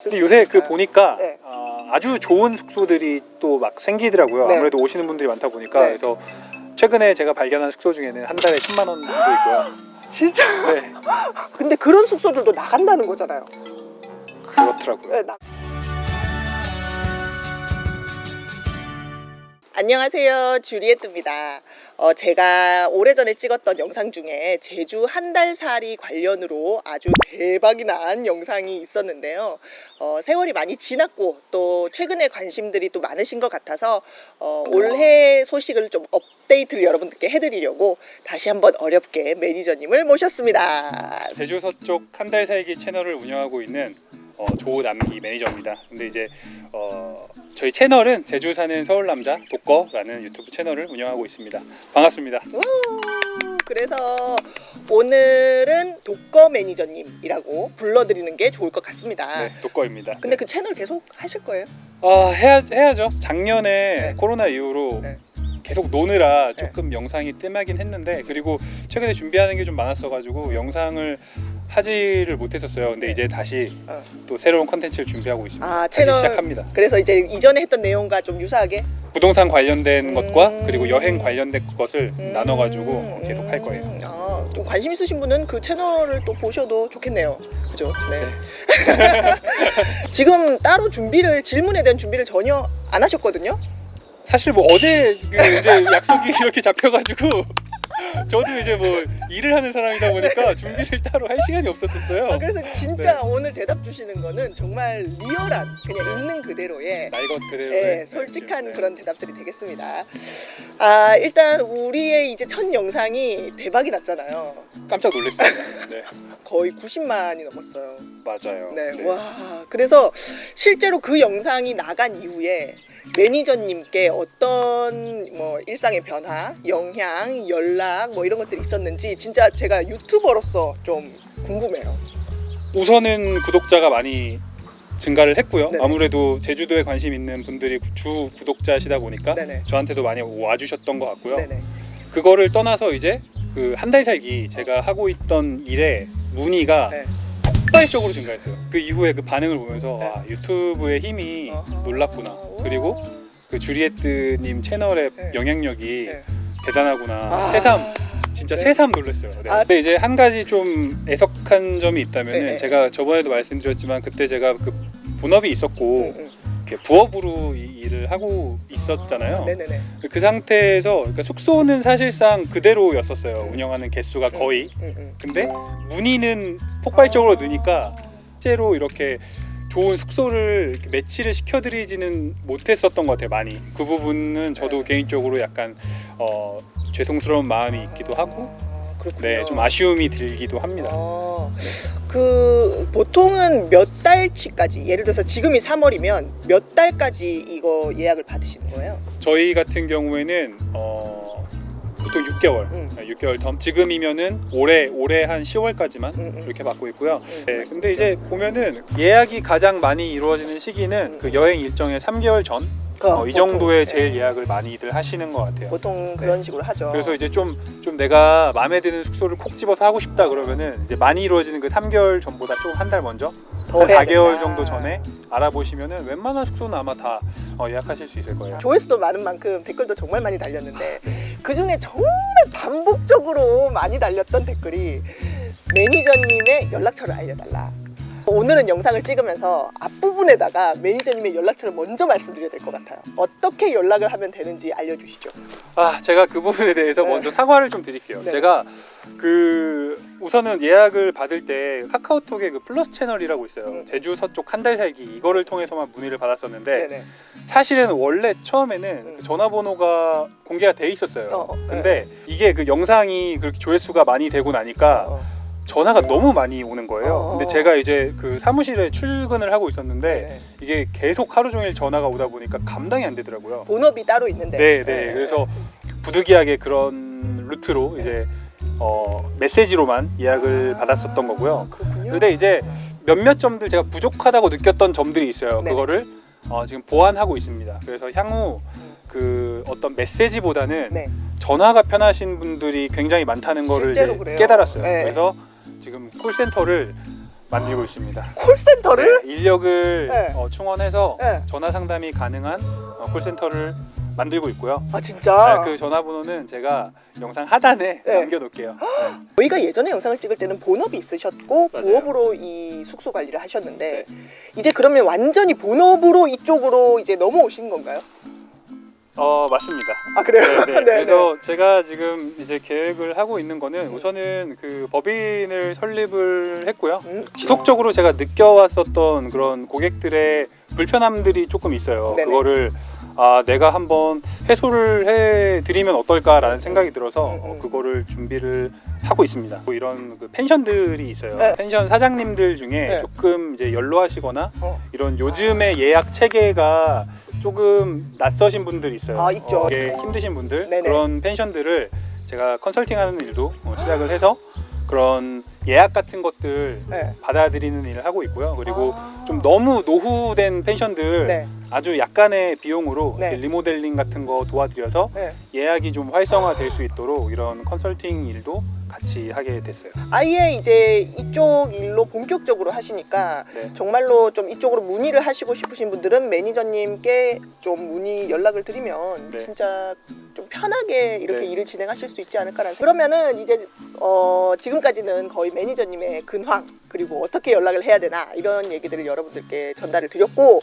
근데 요새 그 보니까 네. 아주 좋은 숙소들이 또 막 생기더라고요. 네. 아무래도 오시는 분들이 많다 보니까. 네. 그래서 최근에 제가 발견한 숙소 중에는 한 달에 10만 원도 있고요. 진짜? 네, 근데 그런 숙소들도 나간다는 거잖아요. 그렇더라고요. 네, 안녕하세요, 주리에트입니다. 제가 오래전에 찍었던 영상 중에 제주 한 달 살이 관련으로 아주 대박이 난 영상이 있었는데요. 세월이 많이 지났고 또 최근에 관심들이 또 많으신 것 같아서 올해 소식을 좀 업데이트를 여러분들께 해드리려고 다시 한번 어렵게 매니저님을 모셨습니다. 제주 서쪽 한 달 살기 채널을 운영하고 있는 조남기 매니저입니다. 근데 이제 저희 채널은 제주 사는 서울 남자 독거라는 유튜브 채널을 운영하고 있습니다. 반갑습니다. 그래서 오늘은 독거 매니저님이라고 불러드리는 게 좋을 것 같습니다. 네, 독거입니다. 근데 그 채널 계속 하실 거예요? 해야죠. 작년에 네. 코로나 이후로 네. 계속 노느라 조금 영상이 뜸하긴 했는데, 그리고 최근에 준비하는 게 좀 많았어가지고 영상을 하지를 못했었어요. 근데 이제 다시 또 새로운 컨텐츠를 준비하고 있습니다. 다시 채널 시작합니다. 그래서 이제 이전에 했던 내용과 좀 유사하게 부동산 관련된 것과 그리고 여행 관련된 것을 나눠가지고 계속 할 거예요. 좀 관심 있으신 분은 그 채널을 또 보셔도 좋겠네요. 그죠? 네. 지금 따로 질문에 대한 준비를 전혀 안 하셨거든요. 사실 뭐 어제 이제 약속이 이렇게 잡혀가지고 저도 이제 뭐 일을 하는 사람이다 보니까 준비를 따로 할 시간이 없었어요. 그래서 진짜 오늘 대답 주시는 거는 정말 리얼한 그냥 있는 그대로의 날 것 그대로 솔직한 그런 대답들이 되겠습니다. 일단 우리의 이제 첫 영상이 대박이 났잖아요. 깜짝 놀랐습니다. 네. 거의 90만이 넘었어요. 맞아요. 네. 네. 와. 그래서 실제로 그 영상이 나간 이후에 매니저님께 어떤 뭐 일상의 변화, 영향, 연락 뭐 이런 것들이 있었는지 진짜 제가 유튜버로서 좀 궁금해요. 우선은 구독자가 많이 증가를 했고요. 네네. 아무래도 제주도에 관심 있는 분들이 주 구독자시다 보니까 네네. 저한테도 많이 와주셨던 것 같고요. 네네. 그거를 떠나서 이제 그 한 달 살기 제가 하고 있던 일에 문의가 네. 폭발적으로 증가했어요. 그 이후에 그 반응을 보면서 네. 유튜브의 힘이 어허. 놀랍구나. 그리고 그 주리에트님 채널의 네. 영향력이 네. 대단하구나. 새삼 진짜 네. 새삼 놀랐어요. 네. 근데 이제 한 가지 좀 애석한 점이 있다면은 네. 제가 저번에도 말씀드렸지만 그때 제가 그 본업이 있었고 응. 이렇게 부업으로 이 일을 하고 있었잖아요. 네네네. 그 상태에서 그러니까 숙소는 사실상 그대로였었어요. 운영하는 개수가 거의. 근데 문의는 폭발적으로 느니까 실제로 이렇게 좋은 숙소를 이렇게 매치를 시켜드리지는 못했었던 것 같아요. 많이. 그 부분은 저도 개인적으로 약간 죄송스러운 마음이 있기도 하고, 그렇군요. 네, 좀 아쉬움이 들기도 합니다. 그 보통은 몇 달치까지, 예를 들어서 지금이 3월이면 몇 달까지 이거 예약을 받으시는 거예요? 저희 같은 경우에는 보통 6개월, 6개월 텀. 지금이면은 올해 한 10월까지만 이렇게 받고 있고요. 네, 근데 이제 보면은 예약이 가장 많이 이루어지는 시기는 그 여행 일정의 3개월 전. 이 정도에 제일 예약을 많이들 하시는 것 같아요. 보통 그런 식으로 하죠. 그래서 이제 좀 내가 마음에 드는 숙소를 콕 집어서 하고 싶다 그러면은 이제 많이 이루어지는 그 3개월 전보다 조금 한 달 먼저, 더 한 해야 4개월 된다. 정도 전에 알아보시면은 웬만한 숙소는 아마 다 예약하실 수 있을 거예요. 조회수도 많은 만큼 댓글도 정말 많이 달렸는데 그 중에 정말 반복적으로 많이 달렸던 댓글이 매니저님의 연락처를 알려달라. 오늘은 영상을 찍으면서 앞부분에다가 매니저님의 연락처를 먼저 말씀드려야 될 것 같아요. 어떻게 연락을 하면 되는지 알려주시죠. 제가 그 부분에 대해서 먼저 사과를 좀 드릴게요. 네. 제가 우선은 예약을 받을 때 카카오톡에 그 플러스 채널이라고 있어요. 제주 서쪽 한 달 살기 이거를 통해서만 문의를 받았었는데 네네. 사실은 원래 처음에는 그 전화번호가 공개가 돼 있었어요. 근데 이게 그 영상이 그렇게 조회수가 많이 되고 나니까 전화가 너무 많이 오는 거예요. 근데 제가 이제 그 사무실에 출근을 하고 있었는데 이게 계속 하루 종일 전화가 오다 보니까 감당이 안 되더라고요. 본업이 따로 있는데. 네. 그래서 부득이하게 그런 루트로 이제 메시지로만 예약을 받았었던 거고요. 그렇군요. 근데 이제 몇몇 점들 제가 부족하다고 느꼈던 점들이 있어요. 네. 그거를 지금 보완하고 있습니다. 그래서 향후 그 어떤 메시지보다는 전화가 편하신 분들이 굉장히 많다는 거를 이제 그래요. 깨달았어요. 네. 그래서 지금 콜센터를 만들고 있습니다. 콜센터를? 네, 인력을 네. 충원해서 네. 전화 상담이 가능한 콜센터를 만들고 있고요. 아 진짜? 그 전화번호는 제가 영상 하단에 네. 남겨놓을게요. 네. 저희가 예전에 영상을 찍을 때는 본업이 있으셨고 맞아요. 부업으로 이 숙소 관리를 하셨는데 네. 이제 그러면 완전히 본업으로 이쪽으로 이제 넘어오신 건가요? 맞습니다. 아 그래요? 네, 네. 그래서 제가 지금 이제 계획을 하고 있는 거는 우선은 그 법인을 설립을 했고요. 지속적으로 제가 느껴왔었던 그런 고객들의 불편함들이 조금 있어요. 네네. 그거를 내가 한번 해소를 해드리면 어떨까라는 생각이 들어서 그거를 준비를 하고 있습니다. 뭐 이런 그 펜션들이 있어요. 네. 펜션 사장님들 중에 네. 조금 이제 연로하시거나 어. 이런 요즘의 예약 체계가 조금 낯서신 분들이 있어요. 아, 있죠. 이게 힘드신 분들 네네. 그런 펜션들을 제가 컨설팅하는 일도 시작을 해서 그런 예약 같은 것들 네. 받아들이는 일을 하고 있고요. 그리고 아. 좀 너무 노후된 펜션들 네. 아주 약간의 비용으로 네. 이렇게 리모델링 같은 거 도와드려서 네. 예약이 좀 활성화될 수 있도록 이런 컨설팅 일도 같이 하게 됐어요. 아예 이제 이쪽 일로 본격적으로 하시니까 네. 정말로 좀 이쪽으로 문의를 하시고 싶으신 분들은 매니저님께 좀 문의 연락을 드리면 네. 진짜 좀 편하게 이렇게 네. 일을 진행하실 수 있지 않을까라는. 그러면은 이제 지금까지는 거의 매니저님의 근황 그리고 어떻게 연락을 해야 되나 이런 얘기들을 여러분들께 전달을 드렸고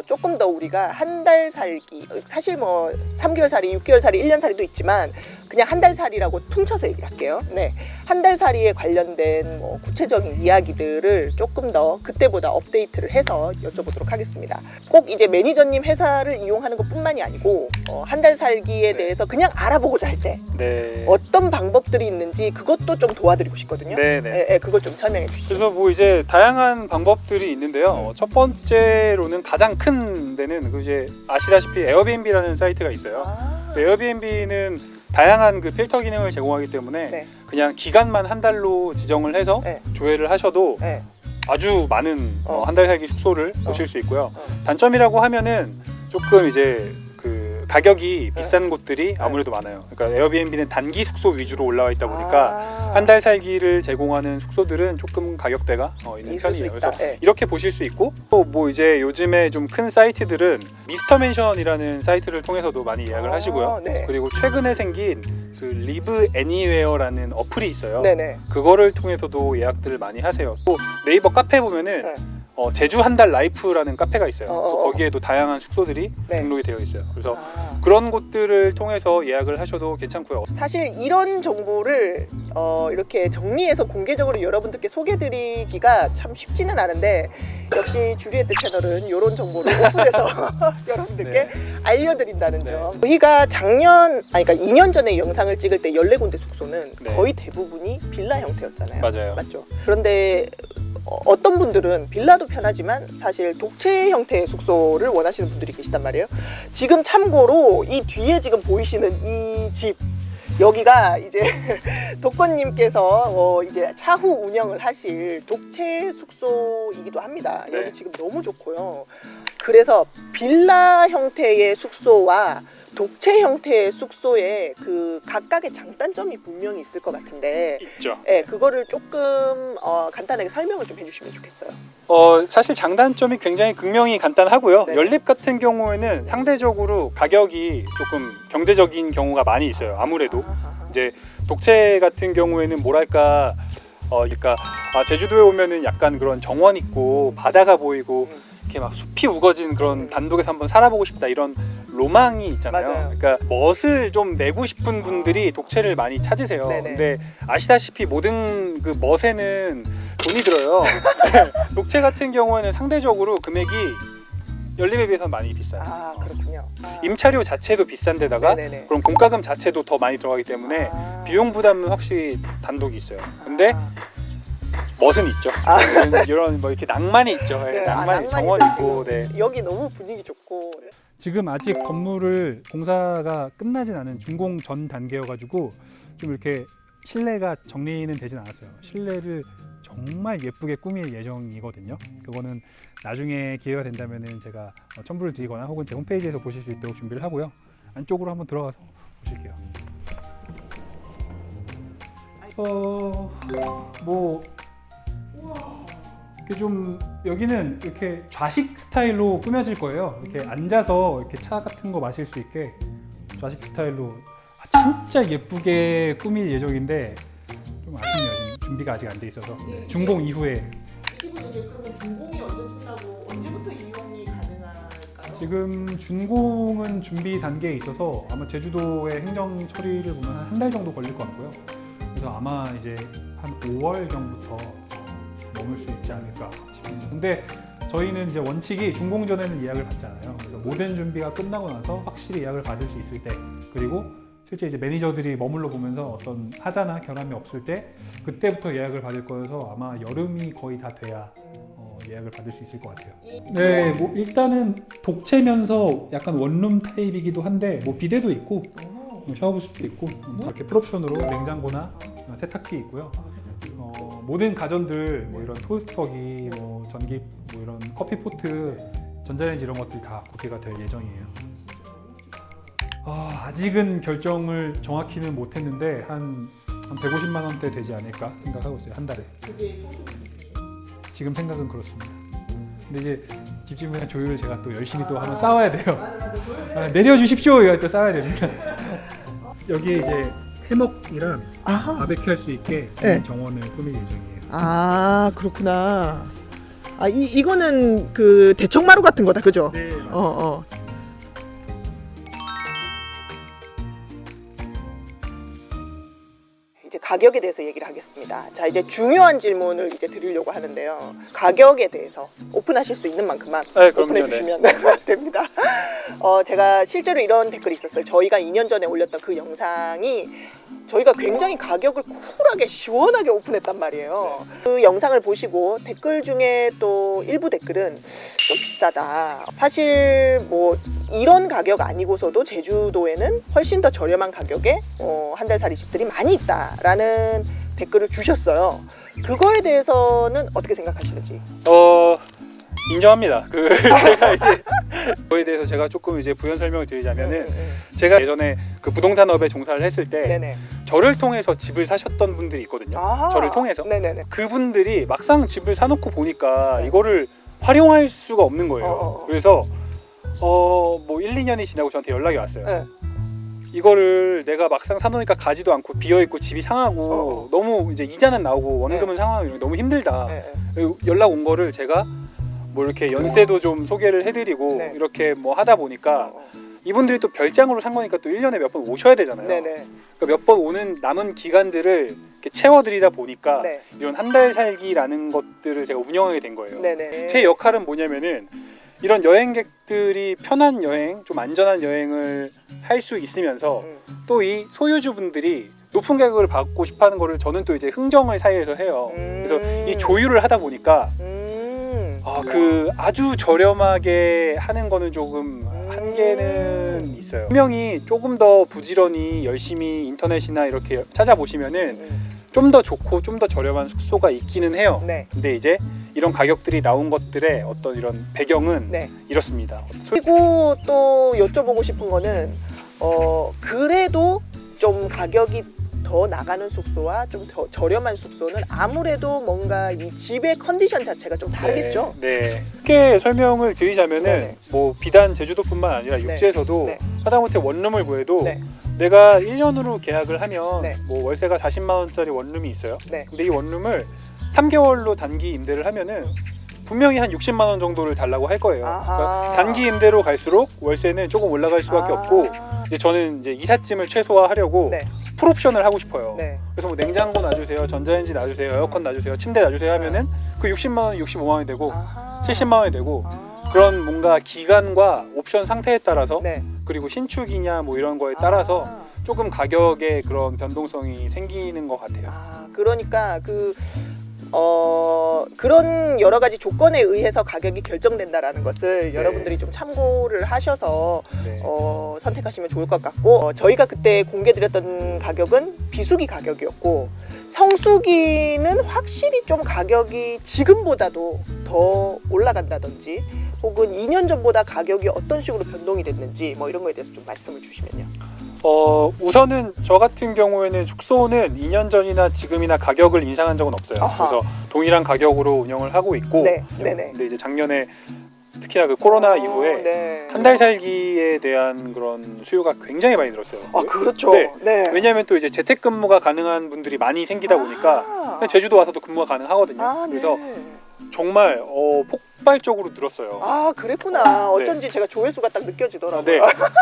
조금 더 우리가 한 달 살기 사실 뭐 3개월 살이, 6개월 살이, 1년 살이도 있지만 그냥 한 달 살이라고 퉁쳐서 얘기할게요. 네, 한 달 살이에 관련된 뭐 구체적인 이야기들을 조금 더 그때보다 업데이트를 해서 여쭤보도록 하겠습니다. 꼭 이제 매니저님 회사를 이용하는 것뿐만이 아니고 한 달 살기에 네. 대해서 그냥 알아보고자 할 때 네. 어떤 방법들이 있는지 그것도 좀 도와드리고 싶거든요. 네네. 예, 그걸 좀 설명해 주시죠. 그래서 뭐 이제 다양한 방법들이 있는데요. 첫 번째로는 가장 큰 데는 그 이제 아시다시피 에어비앤비라는 사이트가 있어요. 아, 에어비앤비는 다양한 그 필터 기능을 제공하기 때문에 네. 그냥 기간만 한 달로 지정을 해서 네. 조회를 하셔도 네. 아주 많은 한 달 살기 숙소를 보실 수 있고요. 어. 단점이라고 하면은 조금 이제 그 가격이 비싼 곳들이 아무래도 많아요. 그러니까 에어비앤비는 단기 숙소 위주로 올라와 있다 보니까 한 달 살기를 제공하는 숙소들은 조금 가격대가 있는 있을 수 편이에요. 있다. 그래서 네. 이렇게 보실 수 있고 또 뭐 이제 요즘에 좀 큰 사이트들은 미스터 맨션이라는 사이트를 통해서도 많이 예약을 하시고요. 네. 그리고 최근에 생긴 그 리브 애니웨어라는 어플이 있어요. 네네. 그거를 통해서도 예약들을 많이 하세요. 또 네이버 카페 보면은 네. 제주 한 달 라이프라는 카페가 있어요. 어, 또 어. 거기에도 다양한 숙소들이 네. 등록이 되어 있어요. 그래서 아. 그런 곳들을 통해서 예약을 하셔도 괜찮고요. 사실 이런 정보를 이렇게 정리해서 공개적으로 여러분들께 소개드리기가 참 쉽지는 않은데 역시 주리에트 채널은 이런 정보를 오픈해서 여러분들께 네. 알려드린다는 네. 점. 저희가 그러니까 2년 전에 영상을 찍을 때 14군데 숙소는 네. 거의 대부분이 빌라 형태였잖아요. 맞아요. 맞죠? 그런데 어떤 분들은 빌라도 편하지만 사실 독채 형태의 숙소를 원하시는 분들이 계시단 말이에요. 지금 참고로 이 뒤에 지금 보이시는 이 집 여기가 이제 독권님께서 이제 차후 운영을 하실 독채 숙소이기도 합니다. 네. 여기 지금 너무 좋고요. 그래서 빌라 형태의 숙소와 독채 형태의 숙소에 그 각각의 장단점이 분명히 있을 것 같은데 있죠. 네, 그거를 조금 간단하게 설명을 좀 해주시면 좋겠어요. 사실 장단점이 굉장히 극명히 간단하고요. 네. 연립 같은 경우에는 상대적으로 가격이 조금 경제적인 경우가 많이 있어요. 아무래도 이제 독채 같은 경우에는 뭐랄까 그러니까 제주도에 오면은 약간 그런 정원 있고 바다가 보이고 이렇게 막 숲이 우거진 그런 단독에서 한번 살아보고 싶다 이런 로망이 있잖아요. 맞아요. 그러니까 멋을 좀 내고 싶은 분들이 독채를 많이 찾으세요. 네네. 근데 아시다시피 모든 그 멋에는 돈이 들어요. 독채 같은 경우에는 상대적으로 금액이 연립에 비해서 많이 비싸요. 아 그렇군요. 임차료 자체도 비싼데다가 네네네. 그럼 공과금 자체도 더 많이 들어가기 때문에 비용 부담은 확실히 단독이 있어요. 근데 멋은 있죠. 이런 뭐 이렇게 낭만이 있죠. 네, 낭만이 정원 있고. 네. 여기 너무 분위기 좋고. 지금 아직 건물을 공사가 끝나진 않은 준공 전 단계여가지고 좀 이렇게 실내가 정리는 되진 않았어요. 실내를 정말 예쁘게 꾸밀 예정이거든요. 그거는 나중에 기회가 된다면은 제가 첨부를 드리거나 혹은 제 홈페이지에서 보실 수 있도록 준비를 하고요. 안쪽으로 한번 들어가서 보실게요. 뭐 이렇게 좀 여기는 이렇게 좌식 스타일로 꾸며질 거예요. 이렇게 앉아서 이렇게 차 같은 거 마실 수 있게 좌식 스타일로 진짜 예쁘게 꾸밀 예정인데 좀 아쉽네요. 지금 준비가 아직 안 돼 있어서 준공 이후에. 이분 이제 그러면 준공이 언제 끝나고 언제부터 이용이 가능할까요? 지금 준공은 준비 단계에 있어서 아마 제주도의 행정 처리를 보면 한 달 정도 걸릴 것 같고요. 그래서 아마 이제 한 5월경부터 머물 수 있지 않을까 싶습니다. 근데 저희는 이제 원칙이 준공 전에는 예약을 받지 않아요. 그래서 모든 준비가 끝나고 나서 확실히 예약을 받을 수 있을 때, 그리고 실제 이제 매니저들이 머물러 보면서 어떤 하자나 결함이 없을 때 그때부터 예약을 받을 거여서 아마 여름이 거의 다 돼야 예약을 받을 수 있을 것 같아요. 네, 뭐 일단은 독채면서 약간 원룸 타입이기도 한데 뭐 비데도 있고 샤워부스도 있고 이렇게 풀옵션으로 냉장고나 세탁기 있고요. 모든 가전들 뭐 이런 토스터기, 뭐 전기, 뭐 이런 커피 포트, 전자레인지 이런 것들이 다 구비가 될 예정이에요. 아직은 결정을 정확히는 못했는데 한 150만 원대 되지 않을까 생각하고 있어요. 한 달에. 그게 소수입니다. 지금 생각은 그렇습니다. 근데 이제 집주인이랑 조율을 제가 또 열심히 또 한번 싸워야 돼요. 내려주십시오. 이거 또 싸워야 됩니다. 여기에 이제 해먹이랑 바베큐 할 수 있게 네. 정원을 꾸밀 예정이에요. 아 그렇구나. 이거는 그 대청마루 같은 거다, 그죠? 네. 이제 가격에 대해서 얘기를 하겠습니다. 자, 이제 중요한 질문을 이제 드리려고 하는데요. 가격에 대해서 오픈하실 수 있는 만큼만 오픈해 주시면 됩니다. 제가 실제로 이런 댓글이 있었어요. 저희가 2년 전에 올렸던 그 영상이 저희가 굉장히 가격을 쿨하게 시원하게 오픈했단 말이에요. 그 영상을 보시고 댓글 중에 또 일부 댓글은 좀 비싸다. 사실 뭐 이런 가격 아니고서도 제주도에는 훨씬 더 저렴한 가격에 한 달 살이 집들이 많이 있다라는 댓글을 주셨어요. 그거에 대해서는 어떻게 생각하시는지? 인정합니다. 제가 이제 그거에 대해서 제가 조금 이제 부연 설명을 드리자면은 제가 예전에 그 부동산업에 종사를 했을 때 네네. 저를 통해서 집을 사셨던 분들이 있거든요. 저를 통해서. 네네네. 그분들이 막상 집을 사놓고 보니까 이거를 활용할 수가 없는 거예요. 그래서 뭐 1, 2년이 지나고 저한테 연락이 왔어요. 이거를 내가 막상 사놓으니까 가지도 않고 비어있고 집이 상하고 너무 이제 이자는 나오고 원금은 상환하고 너무 힘들다. 연락 온 거를 제가 뭐 이렇게 연세도 좀 소개를 해드리고 이렇게 뭐 하다 보니까 이분들이 또 별장으로 산 거니까 또 1년에 몇 번 오셔야 되잖아요. 그러니까 몇 번 오는 남은 기간들을 이렇게 채워드리다 보니까 이런 한 달 살기라는 것들을 제가 운영하게 된 거예요. 제 역할은 뭐냐면은 이런 여행객들이 편한 여행, 좀 안전한 여행을 할 수 있으면서 또 이 소유주분들이 높은 가격을 받고 싶어하는 거를 저는 또 이제 흥정을 사이에서 해요. 그래서 이 조율을 하다 보니까 그 아주 저렴하게 하는 거는 조금 한계는 있어요. 분명히 조금 더 부지런히 열심히 인터넷이나 이렇게 찾아보시면은 좀 더 좋고 좀 더 저렴한 숙소가 있기는 해요. 근데 이제 이런 가격들이 나온 것들의 어떤 이런 배경은 이렇습니다. 그리고 또 여쭤보고 싶은 거는 그래도 좀 가격이 더 나가는 숙소와 좀 더 저렴한 숙소는 아무래도 뭔가 이 집의 컨디션 자체가 좀 다르겠죠? 네. 쉽게 설명을 드리자면은 뭐 비단 제주도뿐만 아니라 육지에서도 하다못해 원룸을 구해도 내가 1년으로 계약을 하면 뭐 월세가 40만 원짜리 원룸이 있어요. 근데 이 원룸을 3개월로 단기 임대를 하면은 분명히 한 60만 원 정도를 달라고 할 거예요. 그러니까 단기 임대로 갈수록 월세는 조금 올라갈 수밖에 없고 이제 저는 이제 이삿짐을 최소화하려고 풀옵션을 하고 싶어요. 그래서 뭐 냉장고 놔주세요, 전자레인지 놔주세요, 에어컨 놔주세요, 침대 놔주세요 하면은 그 60만 원, 65만 원이 되고 70만 원이 되고 그런 뭔가 기간과 옵션 상태에 따라서 그리고 신축이냐 뭐 이런 거에 따라서 조금 가격의 그런 변동성이 생기는 것 같아요. 그러니까 그런 여러 가지 조건에 의해서 가격이 결정된다라는 것을 여러분들이 좀 참고를 하셔서 선택하시면 좋을 것 같고 저희가 그때 공개드렸던 가격은 비수기 가격이었고 성수기는 확실히 좀 가격이 지금보다도 더 올라간다든지 혹은 2년 전보다 가격이 어떤 식으로 변동이 됐는지 뭐 이런 거에 대해서 좀 말씀을 주시면요. 우선은 저 같은 경우에는 숙소는 2년 전이나 지금이나 가격을 인상한 적은 없어요. 아하. 그래서 동일한 가격으로 운영을 하고 있고, 네, 네네. 근데 이제 작년에 특히나 그 코로나 이후에 네. 한 달 살기에 대한 그런 수요가 굉장히 많이 늘었어요. 아 그렇죠. 네. 네. 왜냐하면 또 이제 재택근무가 가능한 분들이 많이 생기다 보니까 제주도 와서도 근무가 가능하거든요. 아, 그래서 네. 정말 폭발적으로 늘었어요. 아 그랬구나. 어쩐지 제가 조회수가 딱 느껴지더라고요. 네.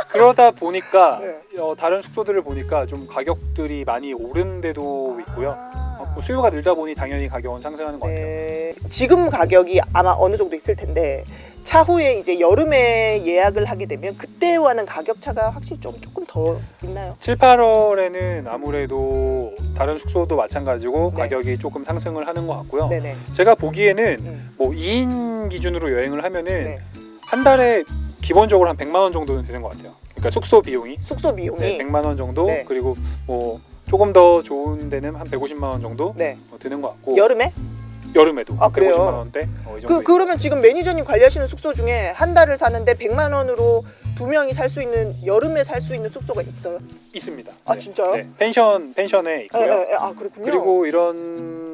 그러다 보니까 네. 다른 숙소들을 보니까 좀 가격들이 많이 오른 데도 있고요. 아. 수요가 늘다 보니 당연히 가격은 상승하는 것 같아요. 네. 지금 가격이 아마 어느 정도 있을 텐데 차후에 이제 여름에 예약을 하게 되면 그때와는 가격 차가 확실히 조금 더 있나요? 7, 8월에는 아무래도 다른 숙소도 마찬가지고 네. 가격이 조금 상승을 하는 것 같고요. 네네. 제가 보기에는 뭐 2인 기준으로 여행을 하면은 네. 한 달에 기본적으로 한 100만 원 정도는 되는 것 같아요. 그러니까 숙소 비용이 숙소 비용이 네, 100만 원 정도. 네. 그리고 뭐 조금 더 좋은 데는 한 150만 원 정도 네. 드는 것 같고 여름에? 여름에도 아, 그래요? 150만 원대 이 정도. 그러면 지금 매니저님 관리하시는 숙소 중에 한 달을 사는데 100만 원으로 두 명이 살 수 있는 여름에 살 수 있는 숙소가 있어요? 있습니다. 아, 진짜요? 네. 펜션에 있고요. 아 그렇군요. 그리고 이런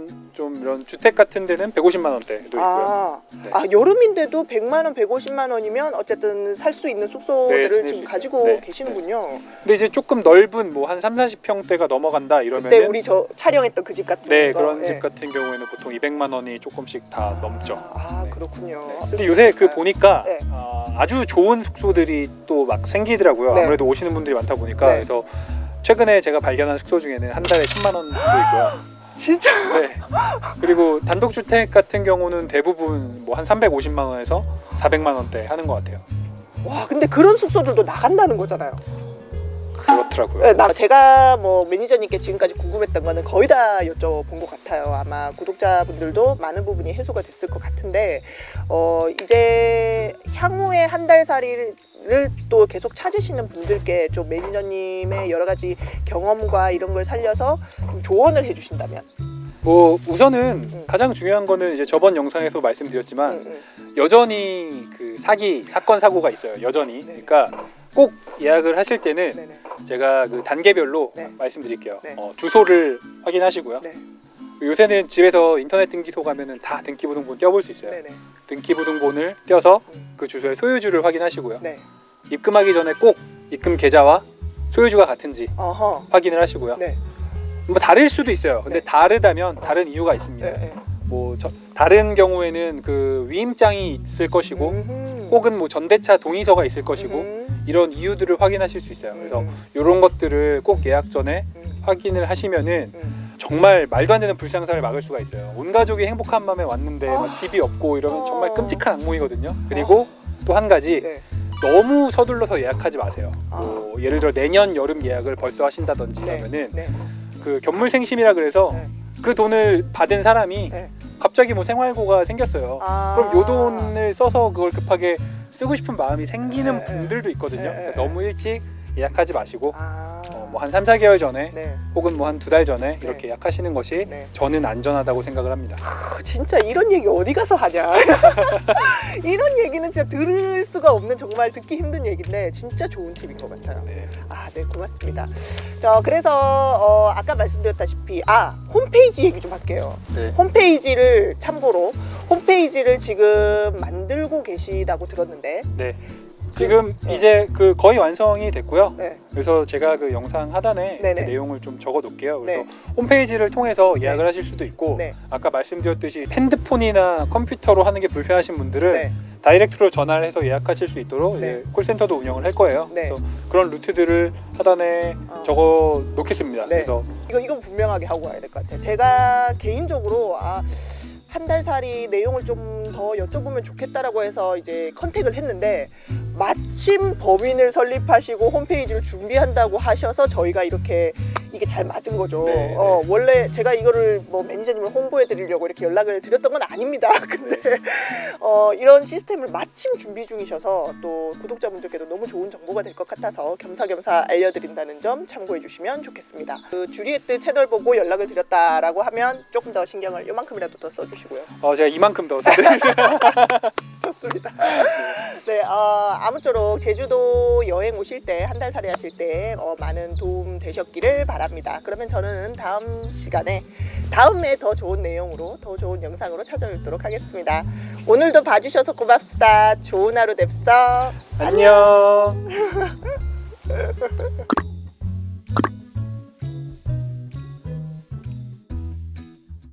주택 같은 데는 150만 원대도 있고요. 아, 네. 아 여름인데도 100만 원, 150만 원이면 어쨌든 살 수 있는 숙소들을 네, 지금 수 있어요. 가지고 네. 계시는군요. 근데 이제 조금 넓은 뭐 한 3, 40평대가 넘어간다 이러면은 그때 우리 저 촬영했던 그 집 같은 네, 거. 그런 네. 집 같은 경우에는 보통 200만 원이 조금씩 다 넘죠. 아 네. 그렇군요. 네. 근데 요새 보니까 네. 아주 좋은 숙소들이 또 막 생기더라고요. 네. 아무래도 오시는 분들이 많다 보니까. 네. 그래서 최근에 제가 발견한 숙소 중에는 한 달에 10만 원도 있고요. 진짜? 네. 그리고 단독주택 같은 경우는 대부분 뭐 한 350만 원에서 400만 원대 하는 것 같아요. 와 근데 그런 숙소들도 나간다는 거잖아요. 그렇더라고요. 네, 제가 뭐 매니저님께 지금까지 궁금했던 거는 거의 다 여쭤본 것 같아요. 아마 구독자분들도 많은 부분이 해소가 됐을 것 같은데 이제 향후에 한 달 살이를 또 계속 찾으시는 분들께 좀 매니저님의 여러 가지 경험과 이런 걸 살려서 좀 조언을 해주신다면 뭐 우선은 가장 중요한 거는 이제 저번 영상에서 말씀드렸지만 여전히 그 사건 사고가 있어요. 여전히. 네. 그러니까 꼭 예약을 하실 때는 네네. 제가 그 단계별로 네. 말씀드릴게요. 네. 주소를 확인하시고요. 네. 요새는 집에서 인터넷 등기소 가면은 다 등기부등본 떼어볼 수 있어요. 네네. 등기부등본을 떼어서 그 주소의 소유주를 확인하시고요. 네. 입금하기 전에 꼭 입금 계좌와 소유주가 같은지 어허. 확인을 하시고요. 네. 뭐 다를 수도 있어요. 근데 네. 다르다면 다른 이유가 있습니다. 네. 뭐 다른 경우에는 그 위임장이 있을 것이고 혹은 뭐 전대차 동의서가 있을 것이고 이런 이유들을 확인하실 수 있어요. 그래서 이런 것들을 꼭 예약 전에 확인을 하시면은 정말 말도 안 되는 불상사를 막을 수가 있어요. 온 가족이 행복한 마음에 왔는데 막 집이 없고 이러면 정말 끔찍한 악몽이거든요. 그리고 또 한 가지 네. 너무 서둘러서 예약하지 마세요. 아. 뭐 예를 들어 내년 여름 예약을 벌써 하신다든지 네. 이러면은 네. 그 견물생심이라 그래서 네. 그 돈을 받은 사람이 네. 갑자기 뭐 생활고가 생겼어요. 아. 그럼 요 돈을 써서 그걸 급하게 쓰고 싶은 마음이 생기는 네. 분들도 있거든요. 네. 그러니까 너무 일찍 예약하지 마시고 뭐 한 3, 4개월 전에 네. 혹은 뭐 한 2달 전에 네. 이렇게 예약하시는 것이 네. 저는 안전하다고 생각을 합니다. 진짜 이런 얘기 어디 가서 하냐. 이런 얘기는 진짜 들을 수가 없는 정말 듣기 힘든 얘기인데 진짜 좋은 팁인 것 같아요. 네. 네, 고맙습니다. 그래서 아까 말씀드렸다시피 홈페이지 얘기 좀 할게요. 네. 홈페이지를 참고로 홈페이지를 지금 만들고 계시다고 들었는데 네. 지금 네. 이제 그 거의 완성이 됐고요. 네. 그래서 제가 그 영상 하단에 네네. 그 내용을 좀 적어 놓을게요. 그래서 네. 홈페이지를 통해서 예약을 하실 수도 있고 네. 아까 말씀드렸듯이 핸드폰이나 컴퓨터로 하는 게 불편하신 분들은 네. 다이렉트로 전화를 해서 예약하실 수 있도록 네. 이제 콜센터도 운영을 할 거예요. 네. 그래서 그런 루트들을 하단에 적어 놓겠습니다. 네. 그래서 이건 분명하게 하고 가야 될 것 같아요. 제가 개인적으로 한 달 살이 내용을 좀 더 여쭤보면 좋겠다라고 해서 이제 컨택을 했는데 마침 법인을 설립하시고 홈페이지를 준비한다고 하셔서 저희가 이렇게 이게 잘 맞은 거죠. 네. 원래 제가 이거를 뭐 매니저님을 홍보해 드리려고 이렇게 연락을 드렸던 건 아닙니다. 근데 이런 시스템을 마침 준비 중이셔서 또 구독자분들께도 너무 좋은 정보가 될 것 같아서 겸사겸사 알려드린다는 점 참고해 주시면 좋겠습니다. 그 주리에트 채널 보고 연락을 드렸다라고 하면 조금 더 신경을 요만큼이라도 더 써주시고요. 제가 이만큼 더 써드릴게요. 좋습니다. 네, 아무쪼록 제주도 여행 오실 때, 한 달 살이 하실 때 많은 도움 되셨기를 바랍니다. 그러면 저는 다음 시간에, 다음에 더 좋은 내용으로, 더 좋은 영상으로 찾아뵙도록 하겠습니다. 오늘도 봐주셔서 고맙습니다. 좋은 하루 됩서. 안녕.